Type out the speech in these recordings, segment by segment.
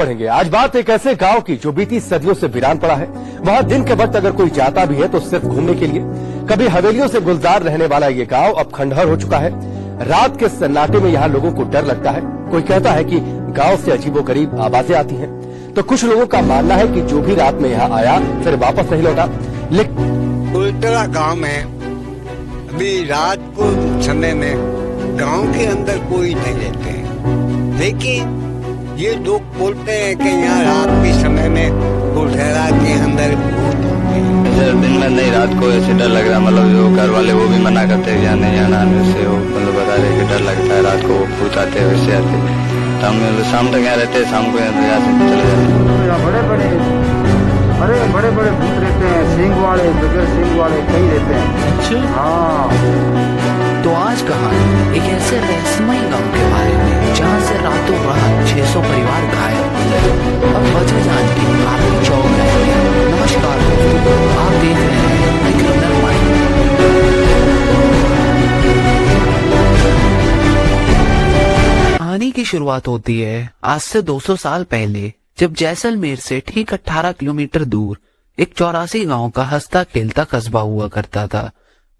पढ़ेंगे। आज बात एक ऐसे गांव की जो बीती सदियों से वीरान पड़ा है। वहां दिन के वक्त अगर कोई जाता भी है तो सिर्फ घूमने के लिए। कभी हवेलियों से गुलजार रहने वाला ये गांव अब खंडहर हो चुका है। रात के सन्नाटे में यहाँ लोगों को डर लगता है। कोई कहता है कि गांव से अजीबोगरीब आवाजें आती हैं, तो कुछ लोगों का मानना है कि जो भी रात में यहाँ आया फिर वापस नहीं लौटा। लेकिन उल्टा गांव में अभी रात को समय में गांव के अंदर कोई नहीं रहते हैं, लेकिन ये लोग बोलते हैं कि यहाँ रात के समय में गुलधरा के अंदर भूत होते हैं। दिन में नहीं, रात को ऐसे डर लग रहा, मतलब जो घर वाले वो भी मना करते हैं या नहीं आना, से वो मतलब बता रहे कि डर लगता है, रात को वो भूत आते हैं वैसे आते हैं। तो हम शाम तक यहाँ रहते हैं, शाम को यहाँ से चले जाते हैं। बड़े बड़े भूत रहते हैं, सींग वाले, बगैर सींग वाले कई रहते हैं। अच्छा हाँ, तो आज कहानी एक ऐसे रहस्यमय गांव के बारे में जहां से रातों रात 600 परिवार गायब हो गए। अब वजह जान के आप भी चौंक रहे हैं। नमस्कार दोस्तों, आप देख रहे हैं एक क्रिमिनल माइंड। कहानी की शुरुआत होती है आज से 200 साल पहले, जब जैसलमेर से ठीक 18 किलोमीटर दूर एक 84 गांव का हंसता खेलता कस्बा हुआ करता था,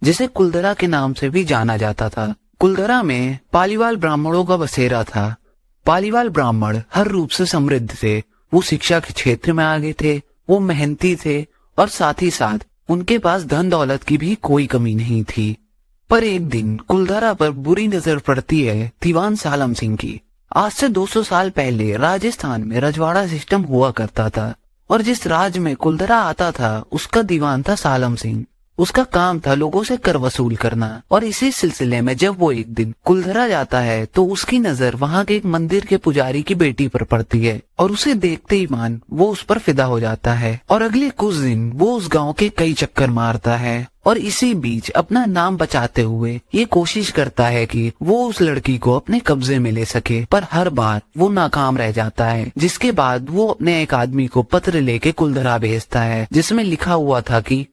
जिसे कुलधरा के नाम से भी जाना जाता था। कुलधरा में पालीवाल ब्राह्मणों का बसेरा था। पालीवाल ब्राह्मण हर रूप से समृद्ध थे। वो शिक्षा के क्षेत्र में आगे थे, वो मेहनती थे और साथ ही साथ उनके पास धन दौलत की भी कोई कमी नहीं थी। पर एक दिन कुलधरा पर बुरी नजर पड़ती है दीवान सालम सिंह की। आज से 200 साल पहले राजस्थान में रजवाड़ा सिस्टम हुआ करता था और जिस राज्य में कुलधरा आता था उसका दीवान था सालम सिंह। उसका काम था लोगों से कर वसूल करना। और इसी सिलसिले में जब वो एक दिन कुलधरा जाता है तो उसकी नजर वहां के एक मंदिर के पुजारी की बेटी पर पड़ती है और उसे देखते ही मान वो उस पर फिदा हो जाता है। और अगले कुछ दिन वो उस गांव के कई चक्कर मारता है और इसी बीच अपना नाम बचाते हुए ये कोशिश करता है कि वो उस लड़की को अपने कब्जे में ले सके, पर हर बार वो नाकाम रह जाता है। जिसके बाद वो अपने एक आदमी को पत्र लेके कुलधरा भेजता है, जिसमें लिखा हुआ था कि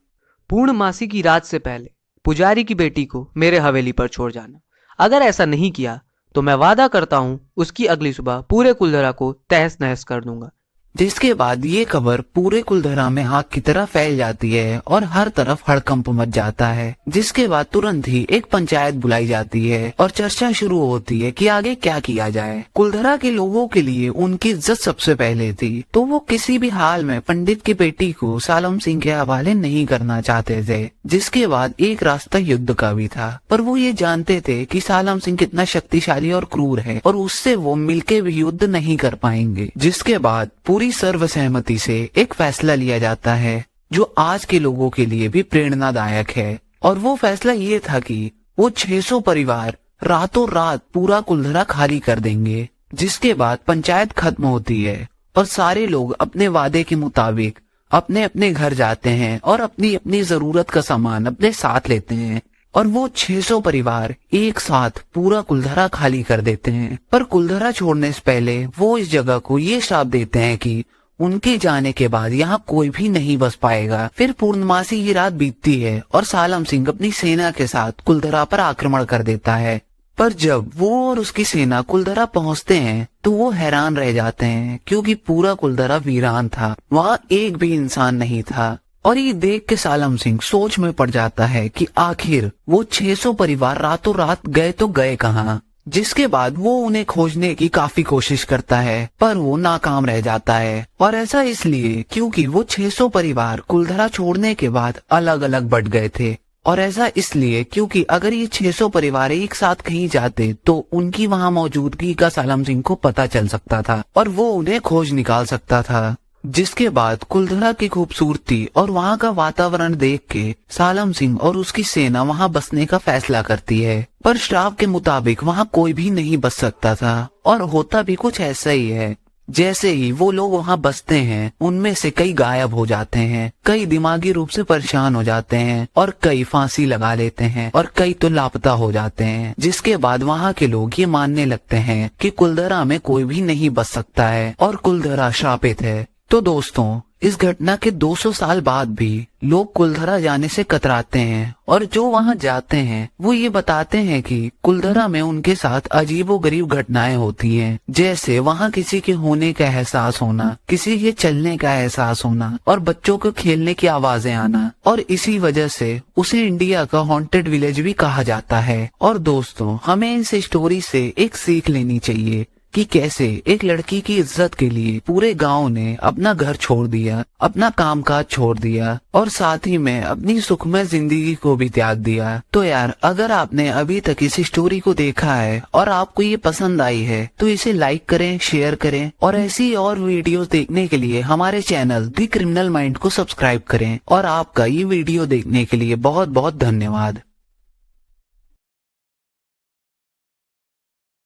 पूर्णमासी की रात से पहले पुजारी की बेटी को मेरे हवेली पर छोड़ जाना। अगर ऐसा नहीं किया तो मैं वादा करता हूं उसकी अगली सुबह पूरे कुलधरा को तहस नहस कर दूंगा। जिसके बाद ये खबर पूरे कुलधरा में आग की तरह फैल जाती है और हर तरफ हड़कंप मच जाता है। जिसके बाद तुरंत ही एक पंचायत बुलाई जाती है और चर्चा शुरू होती है कि आगे क्या किया जाए। कुलधरा के लोगों के लिए उनकी इज्जत सबसे पहले थी, तो वो किसी भी हाल में पंडित की बेटी को सालम सिंह के हवाले नहीं करना चाहते थे। जिसके बाद एक रास्ता युद्ध का भी था, पर वो ये जानते थे कि सालम सिंह कितना शक्तिशाली और क्रूर है और उससे वो मिलके भी युद्ध नहीं कर पाएंगे। जिसके बाद पूरी सर्वसहमति से एक फैसला लिया जाता है जो आज के लोगों के लिए भी प्रेरणादायक है। और वो फैसला ये था कि वो 600 परिवार रातों रात पूरा कुलधरा खाली कर देंगे। जिसके बाद पंचायत खत्म होती है और सारे लोग अपने वादे के मुताबिक अपने अपने घर जाते हैं और अपनी अपनी जरूरत का सामान अपने साथ लेते हैं और वो 600 परिवार एक साथ पूरा कुलधरा खाली कर देते हैं। पर कुलधरा छोड़ने से पहले वो इस जगह को ये श्राप देते हैं कि उनके जाने के बाद यहाँ कोई भी नहीं बस पाएगा। फिर पूर्णमासी की रात बीतती है और सालम सिंह अपनी सेना के साथ कुलधरा पर आक्रमण कर देता है। पर जब वो और उसकी सेना कुलधरा पहुँचते हैं तो वो हैरान रह जाते हैं, क्योंकि पूरा कुलधरा वीरान था, वहाँ एक भी इंसान नहीं था। और ये देख के सालम सिंह सोच में पड़ जाता है कि आखिर वो 600 परिवार रातों रात गए तो गए कहाँ। जिसके बाद वो उन्हें खोजने की काफी कोशिश करता है, पर वो नाकाम रह जाता है। और ऐसा इसलिए क्योंकि वो 600 परिवार कुलधरा छोड़ने के बाद अलग अलग बट गए थे। और ऐसा इसलिए क्योंकि अगर ये 600 परिवार एक साथ कहीं जाते तो उनकी वहाँ मौजूदगी का सालम सिंह को पता चल सकता था और वो उन्हें खोज निकाल सकता था। जिसके बाद कुलधरा की खूबसूरती और वहाँ का वातावरण देख के सालम सिंह और उसकी सेना वहाँ बसने का फैसला करती है। पर श्राप के मुताबिक वहाँ कोई भी नहीं बस सकता था और होता भी कुछ ऐसा ही है। जैसे ही वो लोग वहाँ बसते हैं उनमें से कई गायब हो जाते हैं, कई दिमागी रूप से परेशान हो जाते हैं और कई फांसी लगा लेते हैं और कई तो लापता हो जाते हैं। जिसके बाद वहाँ के लोग ये मानने लगते हैं कि कुलधरा में कोई भी नहीं बस सकता है और कुलधरा श्रापित है। तो दोस्तों, इस घटना के 200 साल बाद भी लोग कुलधरा जाने से कतराते हैं और जो वहां जाते हैं वो ये बताते हैं कि कुलधरा में उनके साथ अजीबोगरीब घटनाएं होती हैं, जैसे वहां किसी के होने का एहसास होना, किसी के चलने का एहसास होना और बच्चों को खेलने की आवाजें आना, और इसी वजह से उसे इंडिया का हॉन्टेड विलेज भी कहा जाता है। और दोस्तों, हमें इस स्टोरी से एक सीख लेनी चाहिए कि कैसे एक लड़की की इज्जत के लिए पूरे गांव ने अपना घर छोड़ दिया, अपना कामकाज छोड़ दिया और साथ ही में अपनी सुखमय जिंदगी को भी त्याग दिया। तो यार, अगर आपने अभी तक इस स्टोरी को देखा है और आपको ये पसंद आई है तो इसे लाइक करें, शेयर करें और ऐसी और वीडियोस देखने के लिए हमारे चैनल द क्रिमिनल माइंड को सब्सक्राइब करें। और आपका ये वीडियो देखने के लिए बहुत बहुत धन्यवाद।